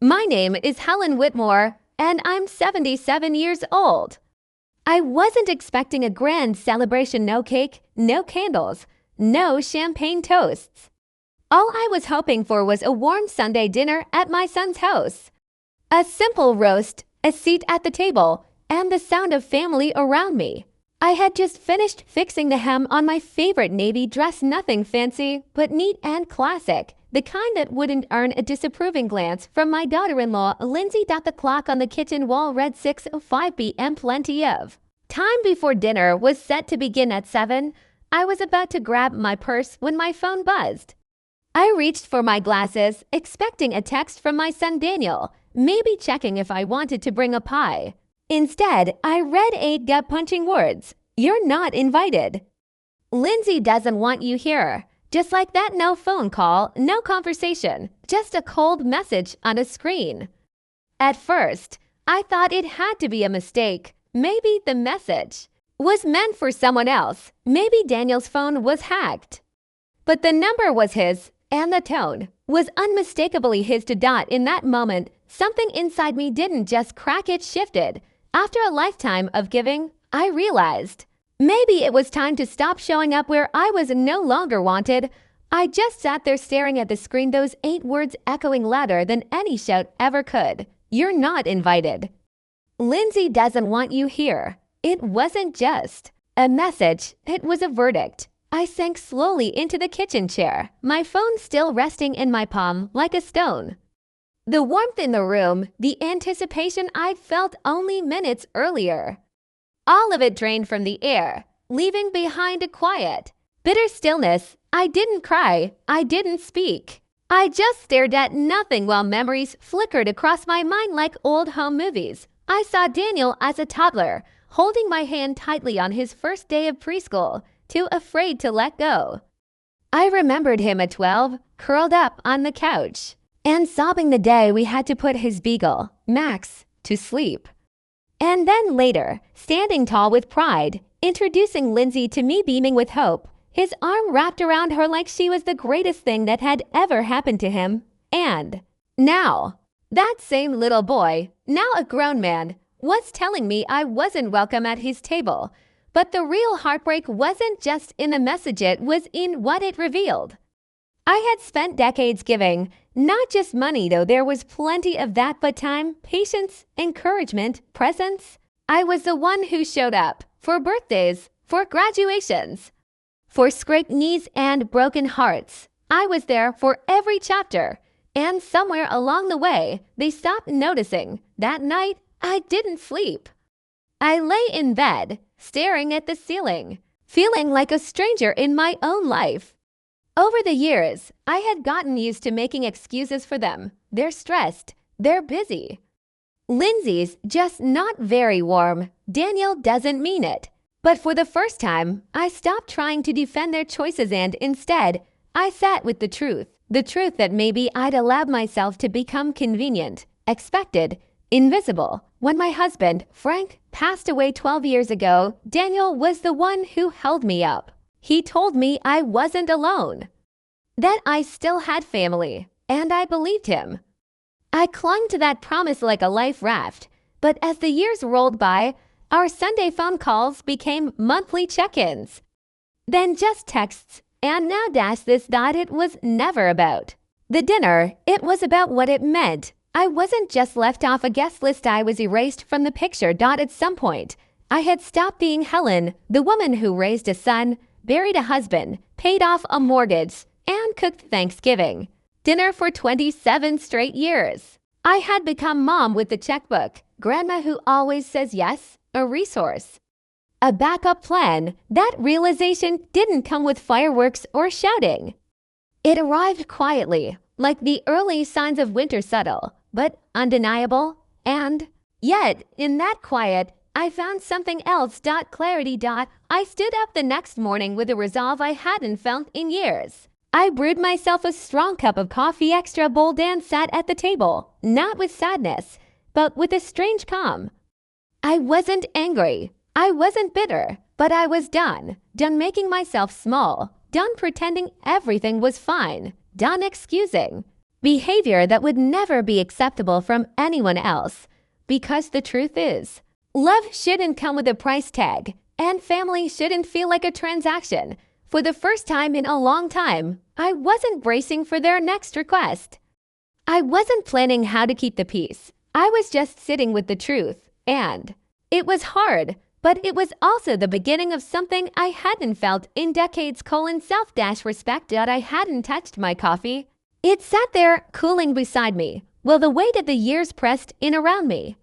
My name is Helen Whitmore, and I'm 77 years old. I wasn't expecting a grand celebration, no cake, no candles, no champagne toasts. All I was hoping for was a warm Sunday dinner at my son's house. A simple roast, a seat at the table, and the sound of family around me. I had just finished fixing the hem on my favorite navy dress, nothing fancy, but neat and classic. The kind that wouldn't earn a disapproving glance from my daughter-in-law, Lindsay. The clock on the kitchen wall read 6:05 p.m. Plenty of time before dinner was set to begin at 7. I was about to grab my purse when my phone buzzed. I reached for my glasses, expecting a text from my son Daniel, maybe checking if I wanted to bring a pie. Instead, I read 8 gut-punching words. "You're not invited. Lindsay doesn't want you here." Just like that, no phone call, no conversation, just a cold message on a screen. At first, I thought it had to be a mistake. Maybe the message was meant for someone else. Maybe Daniel's phone was hacked. But the number was his, and the tone was unmistakably his. In that moment, something inside me didn't just crack, it shifted. After a lifetime of giving, I realized maybe it was time to stop showing up where I was no longer wanted. I just sat there staring at the screen, those 8 words echoing louder than any shout ever could. "You're not invited. Lindsay doesn't want you here." It wasn't just a message, it was a verdict. I sank slowly into the kitchen chair, my phone still resting in my palm like a stone. The warmth in the room, the anticipation I'd felt only minutes earlier. All of it drained from the air, leaving behind a quiet, bitter stillness. I didn't cry, I didn't speak. I just stared at nothing while memories flickered across my mind like old home movies. I saw Daniel as a toddler, holding my hand tightly on his first day of preschool, too afraid to let go. I remembered him at 12, curled up on the couch, and sobbing the day we had to put his beagle, Max, to sleep. And then later, standing tall with pride, introducing Lindsay to me, beaming with hope, his arm wrapped around her like she was the greatest thing that had ever happened to him. And now, that same little boy, now a grown man, was telling me I wasn't welcome at his table. But the real heartbreak wasn't just in the message, it was in what it revealed. I had spent decades giving, not just money though, there was plenty of that, but time, patience, encouragement, presence. I was the one who showed up for birthdays, for graduations, for scraped knees and broken hearts. I was there for every chapter, and somewhere along the way, they stopped noticing. That night, I didn't sleep. I lay in bed, staring at the ceiling, feeling like a stranger in my own life. Over the years, I had gotten used to making excuses for them. They're stressed. They're busy. Lindsay's just not very warm. Daniel doesn't mean it. But for the first time, I stopped trying to defend their choices and instead, I sat with the truth. The truth that maybe I'd allowed myself to become convenient, expected, invisible. When my husband, Frank, passed away 12 years ago, Daniel was the one who held me up. He told me I wasn't alone, that I still had family, and I believed him. I clung to that promise like a life raft, but as the years rolled by, our Sunday phone calls became monthly check-ins, then just texts, and now it was never about the dinner, it was about what it meant. I wasn't just left off a guest list, I was erased from the picture. At some point, I had stopped being Helen, the woman who raised a son, buried a husband, paid off a mortgage, and cooked Thanksgiving dinner for 27 straight years. I had become mom with the checkbook, grandma who always says yes, a resource, a backup plan. That realization didn't come with fireworks or shouting. It arrived quietly, like the early signs of winter, subtle but undeniable. And yet, in that quiet, I found something else. Clarity. I stood up the next morning with a resolve I hadn't felt in years. I brewed myself a strong cup of coffee, extra bold, and sat at the table, not with sadness, but with a strange calm. I wasn't angry. I wasn't bitter, but I was done. Done making myself small. Done pretending everything was fine. Done excusing Behavior that would never be acceptable from anyone else. Because the truth is, love shouldn't come with a price tag, and family shouldn't feel like a transaction. For the first time in a long time, I wasn't bracing for their next request. I wasn't planning how to keep the peace. I was just sitting with the truth, and it was hard, but it was also the beginning of something I hadn't felt in decades. Self-respect. I hadn't touched my coffee. It sat there, cooling beside me, while the weight of the years pressed in around me.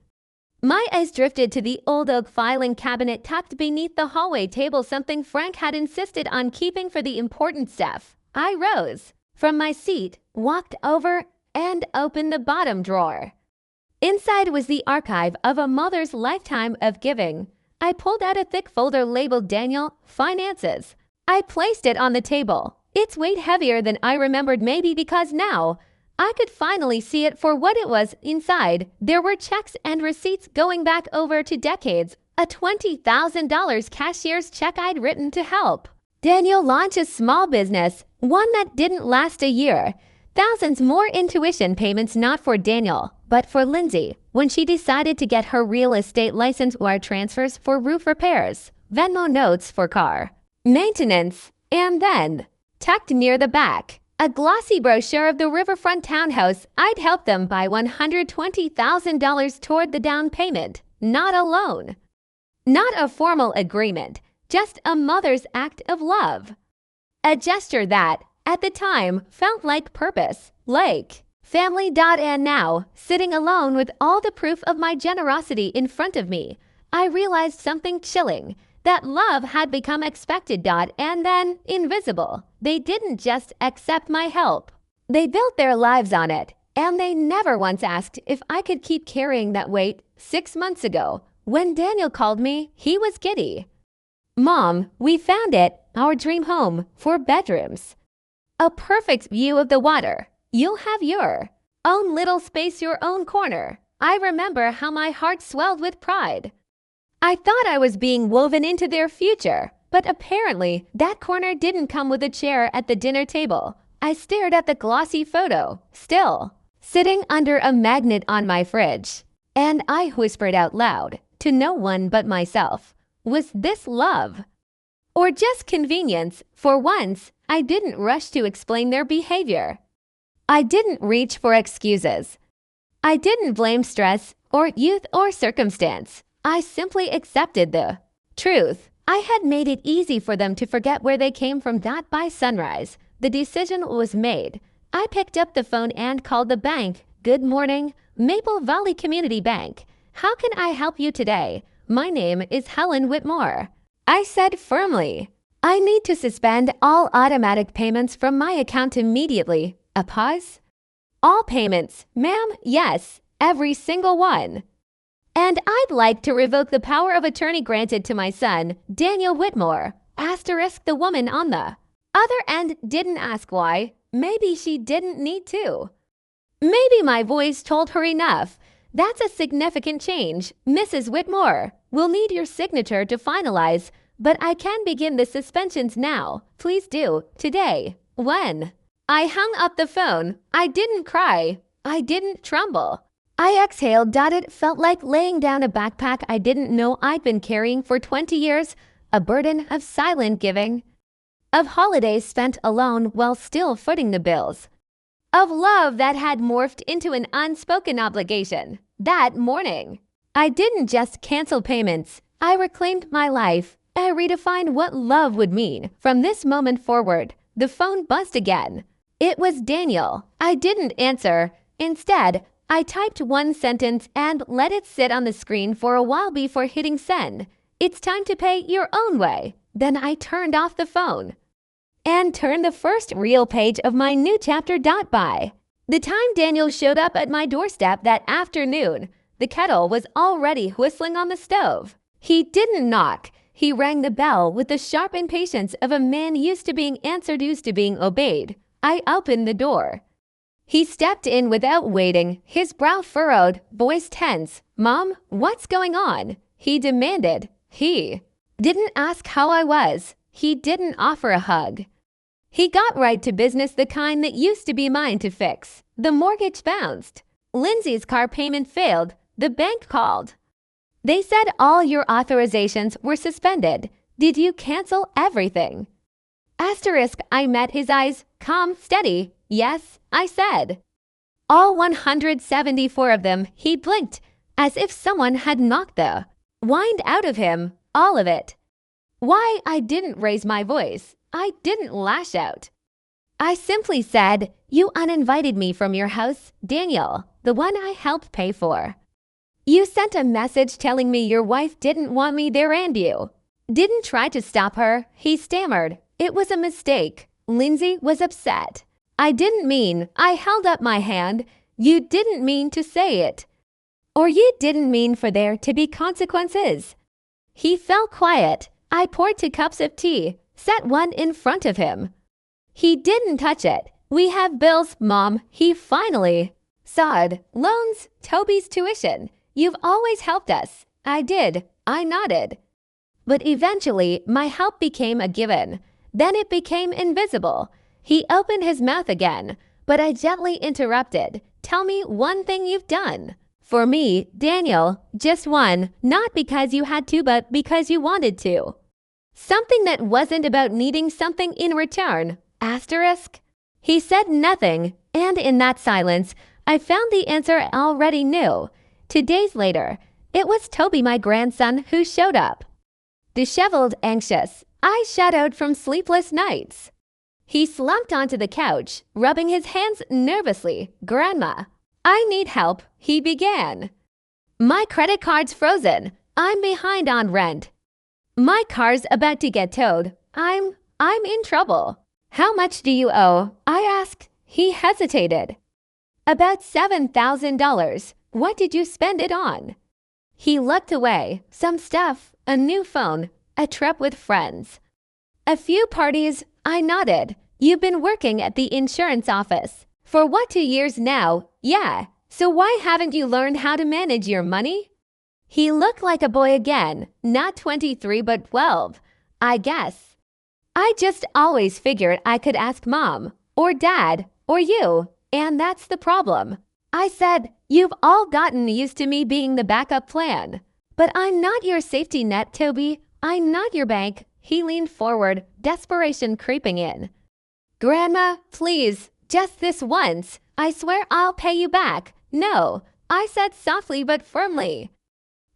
My eyes drifted to the old oak filing cabinet tucked beneath the hallway table, something Frank had insisted on keeping for the important stuff. I rose from my seat, walked over, and opened the bottom drawer. Inside was the archive of a mother's lifetime of giving. I pulled out a thick folder labeled Daniel, Finances. I placed it on the table, its weight heavier than I remembered, maybe because now I could finally see it for what it was. Inside, there were checks and receipts going back over 2 decades, a $20,000 cashier's check I'd written to help Daniel launch a small business, one that didn't last a year. Thousands more in tuition payments, not for Daniel, but for Lindsay, when she decided to get her real estate license, wire transfers for roof repairs, Venmo notes for car maintenance, and then, tucked near the back, a glossy brochure of the riverfront townhouse I'd helped them buy, $120,000 toward the down payment, not a loan. Not a formal agreement, just a mother's act of love. A gesture that, at the time, felt like purpose, like family. And now, sitting alone with all the proof of my generosity in front of me, I realized something chilling. That love had become expected. And then invisible. They didn't just accept my help. They built their lives on it, and they never once asked if I could keep carrying that weight. 6 months ago, when Daniel called me, he was giddy. Mom, we found it, our dream home, 4 bedrooms. A perfect view of the water. You'll have your own little space, your own corner. I remember how my heart swelled with pride. I thought I was being woven into their future, but apparently that corner didn't come with a chair at the dinner table. I stared at the glossy photo, still sitting under a magnet on my fridge, and I whispered out loud, to no one but myself, was this love? Or just convenience? For once, I didn't rush to explain their behavior. I didn't reach for excuses. I didn't blame stress or youth or circumstance. I simply accepted the truth. I had made it easy for them to forget where they came from. By sunrise, the decision was made. I picked up the phone and called the bank. Good morning, Maple Valley Community Bank. How can I help you today? My name is Helen Whitmore. I said firmly. I need to suspend all automatic payments from my account immediately. A pause. All payments, ma'am? Yes, every single one. And I'd like to revoke the power of attorney granted to my son, Daniel Whitmore. Asterisk. The woman on the other end didn't ask why. Maybe she didn't need to. Maybe my voice told her enough. That's a significant change. Mrs. Whitmore, we'll need your signature to finalize, but I can begin the suspensions now. Please do, today. When? I hung up the phone. I didn't cry. I didn't tremble. I exhaled. It felt like laying down a backpack I didn't know I'd been carrying for 20 years, a burden of silent giving, of holidays spent alone while still footing the bills, of love that had morphed into an unspoken obligation. That morning, I didn't just cancel payments. I reclaimed my life. I redefined what love would mean. From this moment forward, the phone buzzed again. It was Daniel. I didn't answer. Instead, I typed one sentence and let it sit on the screen for a while before hitting send. It's time to pay your own way. Then I turned off the phone and turned the first real page of my new chapter. By the time Daniel showed up at my doorstep that afternoon, the kettle was already whistling on the stove. He didn't knock. He rang the bell with the sharp impatience of a man used to being answered, used to being obeyed. I opened the door. He stepped in without waiting, his brow furrowed, voice tense. Mom, what's going on? He demanded. He didn't ask how I was. He didn't offer a hug. He got right to business, the kind that used to be mine to fix. The mortgage bounced. Lindsay's car payment failed. The bank called. They said all your authorizations were suspended. Did you cancel everything? Asterisk, I met his eyes, calm, steady. Yes, I said. All 174 of them. He blinked, as if someone had knocked the wind out of him. All of it. Why, I didn't raise my voice. I didn't lash out. I simply said, you uninvited me from your house, Daniel, the one I helped pay for. You sent a message telling me your wife didn't want me there and you didn't try to stop her. He stammered. It was a mistake. Lindsay was upset. I didn't mean. I held up my hand. You didn't mean to say it. Or you didn't mean for there to be consequences. He fell quiet. I poured 2 cups of tea, set one in front of him. He didn't touch it. We have bills, Mom. He finally sobbed. Loans, Toby's tuition. You've always helped us. I did. I nodded. But eventually, my help became a given. Then it became invisible. He opened his mouth again, but I gently interrupted. Tell me one thing you've done. For me, Daniel, just one, not because you had to, but because you wanted to. Something that wasn't about needing something in return. Asterisk. He said nothing, and in that silence, I found the answer I already knew. 2 days later, it was Toby, my grandson, who showed up. Disheveled, anxious, I shadowed from sleepless nights. He slumped onto the couch, rubbing his hands nervously. Grandma, I need help, he began. My credit card's frozen. I'm behind on rent. My car's about to get towed. I'm in trouble. How much do you owe? I asked. He hesitated. About $7,000. What did you spend it on? He looked away. Some stuff, a new phone, a trip with friends. A few parties. I nodded. You've been working at the insurance office for what, 2 years now? Yeah. So why haven't you learned how to manage your money? He looked like a boy again, not 23 but 12, I guess. I just always figured I could ask Mom, or Dad, or you, and that's the problem. I said, you've all gotten used to me being the backup plan. But I'm not your safety net, Toby. I'm not your bank. He leaned forward, desperation creeping in. Grandma, please, just this once. I swear I'll pay you back. No, I said softly but firmly.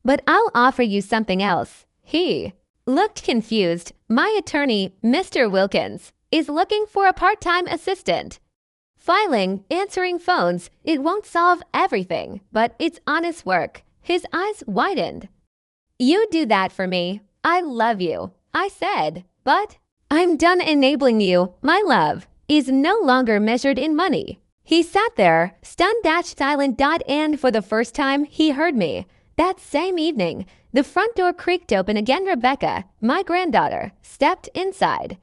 But I'll offer you something else. He looked confused. My attorney, Mr. Wilkins, is looking for a part-time assistant. Filing, answering phones, it won't solve everything, but it's honest work. His eyes widened. You do that for me. I love you, I said, but I'm done enabling you. My love is no longer measured in money. He sat there, stunned, silent. And for the first time, he heard me. That same evening, the front door creaked open again. Rebecca, my granddaughter, stepped inside.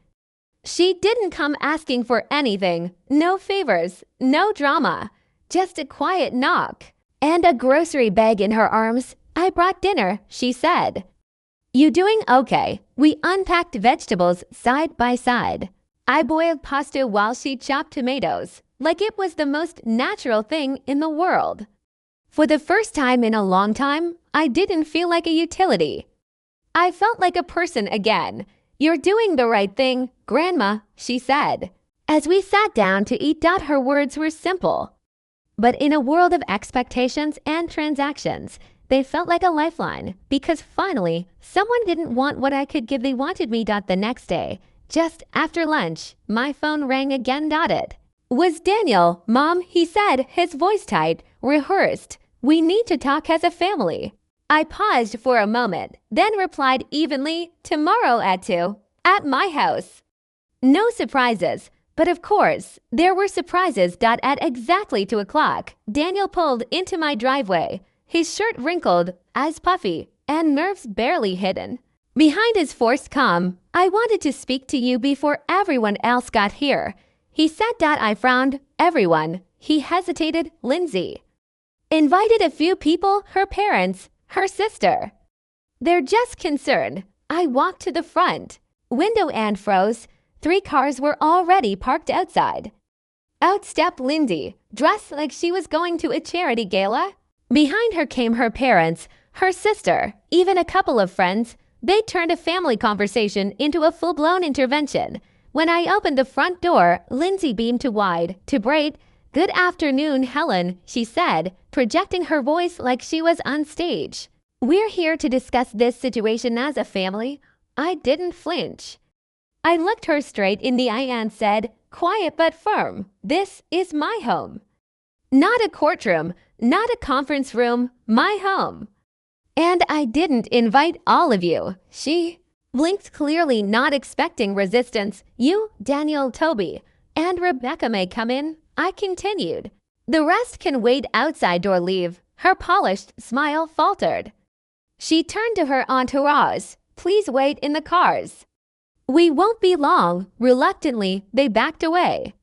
She didn't come asking for anything, no favors, no drama, just a quiet knock and a grocery bag in her arms. I brought dinner, she said. You doing okay? We unpacked vegetables side by side. I boiled pasta while she chopped tomatoes, like it was the most natural thing in the world. For the first time in a long time, I didn't feel like a utility. I felt like a person again. You're doing the right thing, Grandma, she said. As we sat down to eat, her words were simple. But in a world of expectations and transactions, they felt like a lifeline, because finally, someone didn't want what I could give. They wanted me. The next day, just after lunch, my phone rang again. It was Daniel. Mom, he said, his voice tight, rehearsed. We need to talk as a family. I paused for a moment, then replied evenly, tomorrow at 2, at my house. No surprises, but of course, there were surprises. At exactly 2 o'clock, Daniel pulled into my driveway, his shirt wrinkled, eyes puffy, and nerves barely hidden. Behind his forced calm, I wanted to speak to you before everyone else got here. He said. I frowned. Everyone. He hesitated. Lindsay. Invited a few people, her parents, her sister. They're just concerned. I walked to the front window and froze. 3 cars were already parked outside. Out stepped Lindsay, dressed like she was going to a charity gala. Behind her came her parents, her sister, even a couple of friends. They turned a family conversation into a full-blown intervention. When I opened the front door, Lindsay beamed wide, to bright. "Good afternoon, Helen," she said, projecting her voice like she was on stage. "We're here to discuss this situation as a family." I didn't flinch. I looked her straight in the eye and said, quiet but firm, "This is my home. Not a courtroom, not a conference room, my home. And I didn't invite all of you." She blinked, clearly not expecting resistance. "You, Daniel, Toby, and Rebecca may come in," I continued. "The rest can wait outside or leave." Her polished smile faltered. She turned to her entourage. "Please wait in the cars. We won't be long." Reluctantly, they backed away.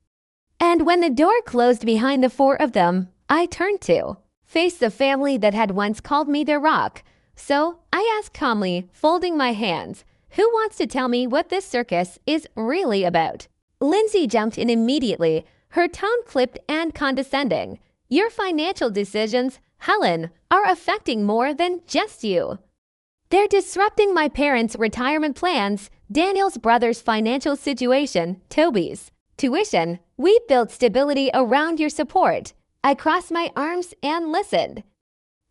And when the door closed behind the 4 of them, I turned to face the family that had once called me their rock. So I asked calmly, folding my hands, "Who wants to tell me what this circus is really about?" Lindsay jumped in immediately, her tone clipped and condescending. "Your financial decisions, Helen, are affecting more than just you. They're disrupting my parents' retirement plans, Daniel's brother's financial situation, Toby's tuition. We built stability around your support." I crossed my arms and listened.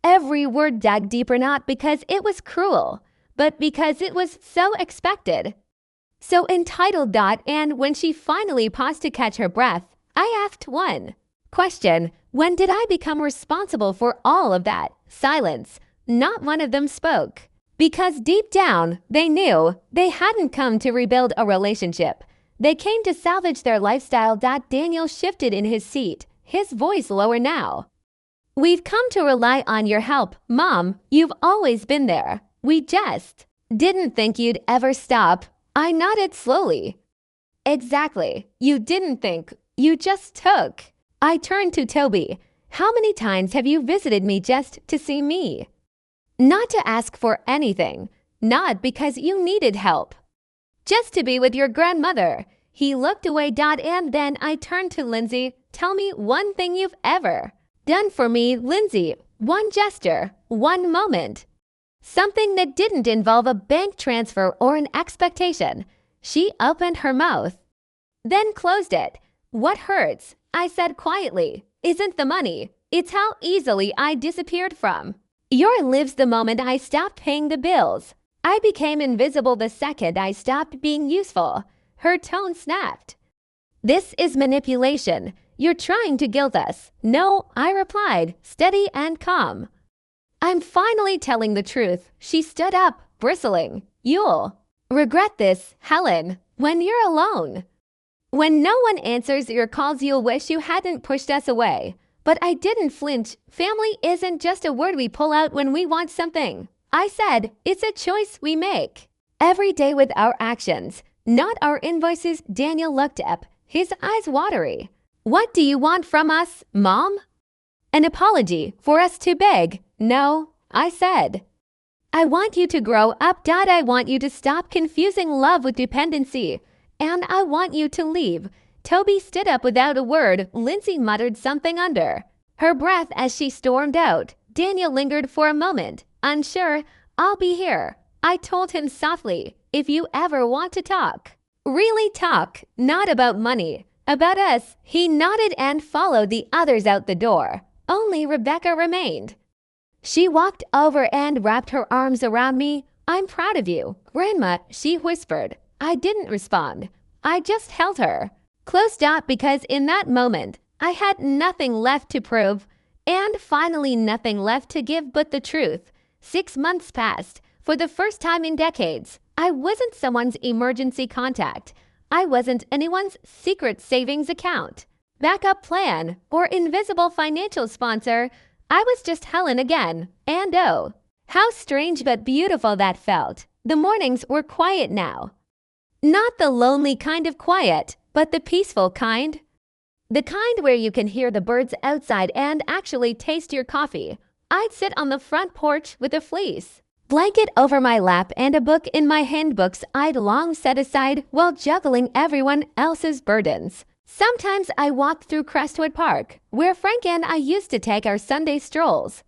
Every word dug deeper, not because it was cruel, but because it was so expected. So entitled. And when she finally paused to catch her breath, I asked one question: when did I become responsible for all of that? Silence. Not one of them spoke. Because deep down, they knew they hadn't come to rebuild a relationship. They came to salvage their lifestyle. Daniel shifted in his seat, his voice lower now. "We've come to rely on your help, Mom. You've always been there. We just didn't think you'd ever stop." I nodded slowly. "Exactly. You didn't think. You just took." I turned to Toby. "How many times have you visited me just to see me? Not to ask for anything. Not because you needed help. Just to be with your grandmother." He looked away. And then I turned to Lindsay. "Tell me one thing you've ever done for me, Lindsay. One gesture, one moment. Something that didn't involve a bank transfer or an expectation." She opened her mouth, then closed it. "What hurts," I said quietly, "isn't the money. It's how easily I disappeared from your lives the moment I stopped paying the bills. I became invisible the second I stopped being useful." Her tone snapped. "This is manipulation. You're trying to guilt us." "No," I replied, steady and calm. "I'm finally telling the truth." She stood up, bristling. "You'll regret this, Helen, when you're alone. When no one answers your calls, you'll wish you hadn't pushed us away." But I didn't flinch. "Family isn't just a word we pull out when we want something," I said. "It's a choice we make every day with our actions, not our invoices." Daniel looked up, his eyes watery. "What do you want from us, Mom? An apology for us to beg?" "No," I said. "I want you to grow up. I want you to stop confusing love with dependency. And I want you to leave." Toby stood up without a word. Lindsay muttered something under her breath as she stormed out. Daniel lingered for a moment, unsure. "I'll be here," I told him softly, "if you ever want to talk. Really talk, not about money. About us." He nodded and followed the others out the door. Only Rebecca remained. She walked over and wrapped her arms around me. "I'm proud of you, Grandma," she whispered. I didn't respond. I just held her close, because in that moment, I had nothing left to prove, and finally nothing left to give but the truth. 6 months passed. For the first time in decades, I wasn't someone's emergency contact. I wasn't anyone's secret savings account, backup plan, or invisible financial sponsor. I was just Helen again. And oh, how strange but beautiful that felt. The mornings were quiet now. Not the lonely kind of quiet, but the peaceful kind. The kind where you can hear the birds outside and actually taste your coffee. I'd sit on the front porch with a fleece blanket over my lap and a book in my handbooks I'd long set aside while juggling everyone else's burdens. Sometimes I walked through Crestwood Park, where Frank and I used to take our Sunday strolls.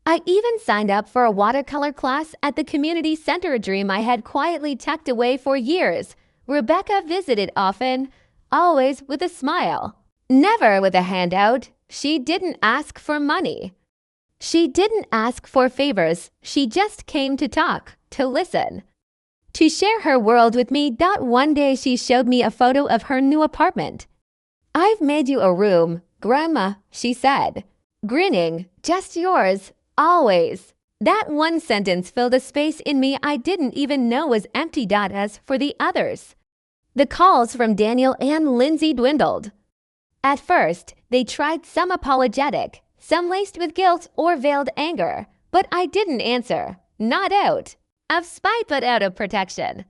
I even signed up for a watercolor class at the community center, a dream I had quietly tucked away for years. Rebecca visited often, always with a smile. Never with a handout. She didn't ask for money. She didn't ask for favors. She just came to talk, to listen, to share her world with me. One day she showed me a photo of her new apartment. "I've made you a room, Grandma," she said, grinning. "Just yours, always." That one sentence filled a space in me I didn't even know was empty. As for the others, the calls from Daniel and Lindsay dwindled. At first, they tried, some apologetic, some laced with guilt or veiled anger, but I didn't answer. Not out of spite, but out of protection.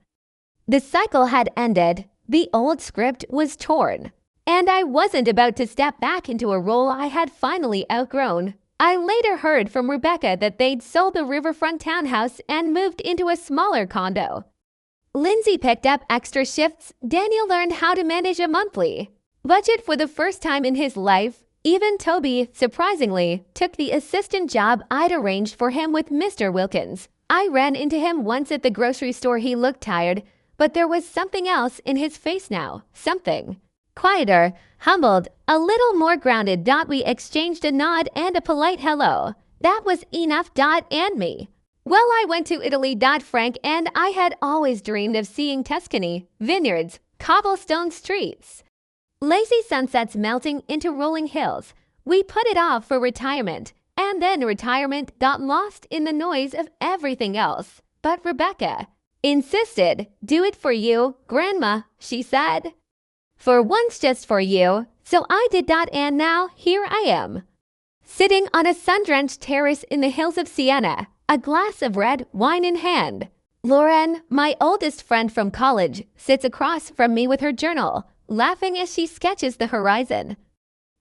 The cycle had ended, the old script was torn, and I wasn't about to step back into a role I had finally outgrown. I later heard from Rebecca that they'd sold the riverfront townhouse and moved into a smaller condo. Lindsay picked up extra shifts. Daniel learned how to manage a monthly budget for the first time in his life. Even Toby, surprisingly, took the assistant job I'd arranged for him with Mr. Wilkins. I ran into him once at the grocery store. He looked tired, but there was something else in his face now. Something quieter, humbled, a little more grounded. We exchanged a nod and a polite hello. That was enough. And me. Well, I went to Italy. Frank and I had always dreamed of seeing Tuscany, vineyards, cobblestone streets, lazy sunsets melting into rolling hills. We put it off for retirement, and then retirement got lost in the noise of everything else. But Rebecca insisted. "Do it for you, Grandma," she said. "For once, just for you." So I did. And now here I am, sitting on a sun-drenched terrace in the hills of Siena, a glass of red wine in hand. Lauren, my oldest friend from college, sits across from me with her journal, laughing as she sketches the horizon.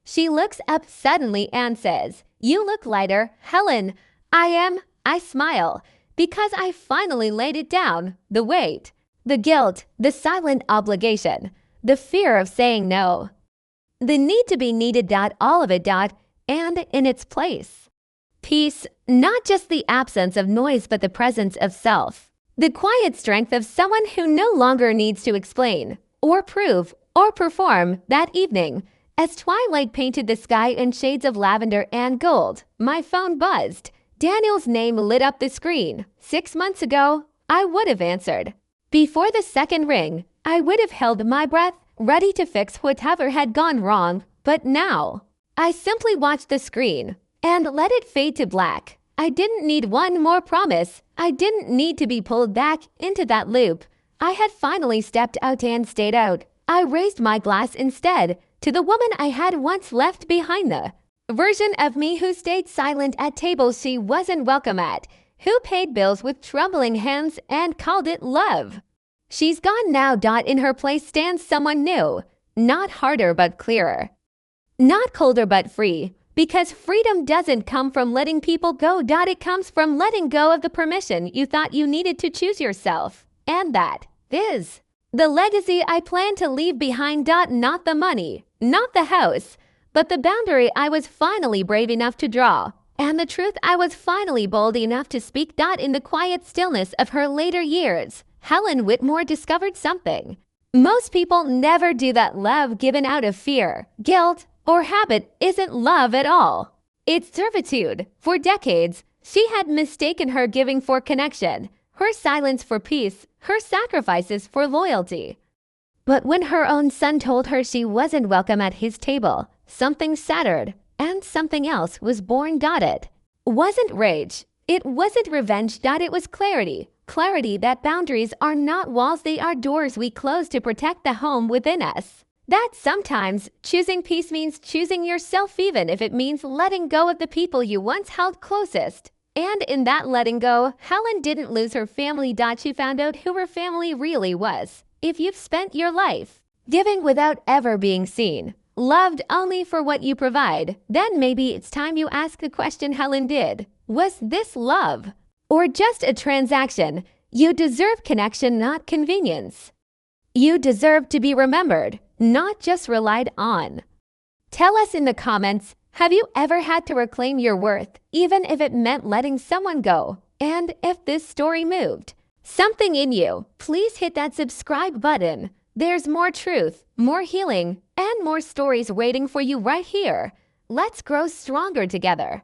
She looks up suddenly and says, "You look lighter, Helen." I smile, because I finally laid it down. The weight, the guilt, the silent obligation, the fear of saying no, the need to be needed. All of it. And in its place, peace, not just the absence of noise but the presence of self. The quiet strength of someone who no longer needs to explain, or prove, or perform. That evening, as twilight painted the sky in shades of lavender and gold, my phone buzzed. Daniel's name lit up the screen. 6 months ago, I would have answered. Before the second ring, I would have held my breath, ready to fix whatever had gone wrong. But now, I simply watched the screen and let it fade to black. I didn't need one more promise. I didn't need to be pulled back into that loop. I had finally stepped out and stayed out. I raised my glass instead to the woman I had once left behind, the version of me who stayed silent at tables she wasn't welcome at, who paid bills with trembling hands and called it love. She's gone now. In her place stands someone new, not harder but clearer, not colder but free, because freedom doesn't come from letting people go. It comes from letting go of the permission you thought you needed to choose yourself. And that is the legacy I plan to leave behind. Not the money, not the house, but the boundary I was finally brave enough to draw, and the truth I was finally bold enough to speak. In the quiet stillness of her later years, Helen Whitmore discovered something most people never do. That love given out of fear, guilt, or habit isn't love at all. It's servitude. For decades, she had mistaken her giving for connection, her silence for peace, her sacrifices for loyalty. But when her own son told her she wasn't welcome at his table, something shattered, and something else was born. It wasn't rage. It wasn't revenge. It was clarity. Clarity that boundaries are not walls, they are doors we close to protect the home within us. That sometimes choosing peace means choosing yourself, even if it means letting go of the people you once held closest. And in that letting go, Helen didn't lose her family. She found out who her family really was. If you've spent your life giving without ever being seen, loved only for what you provide, then maybe it's time you ask the question Helen did. Was this love? or just a transaction, you deserve connection, not convenience. You deserve to be remembered, not just relied on. Tell us in the comments, have you ever had to reclaim your worth, even if it meant letting someone go? And if this story moved something in you, please hit that subscribe button. There's more truth, more healing, and more stories waiting for you right here. Let's grow stronger together.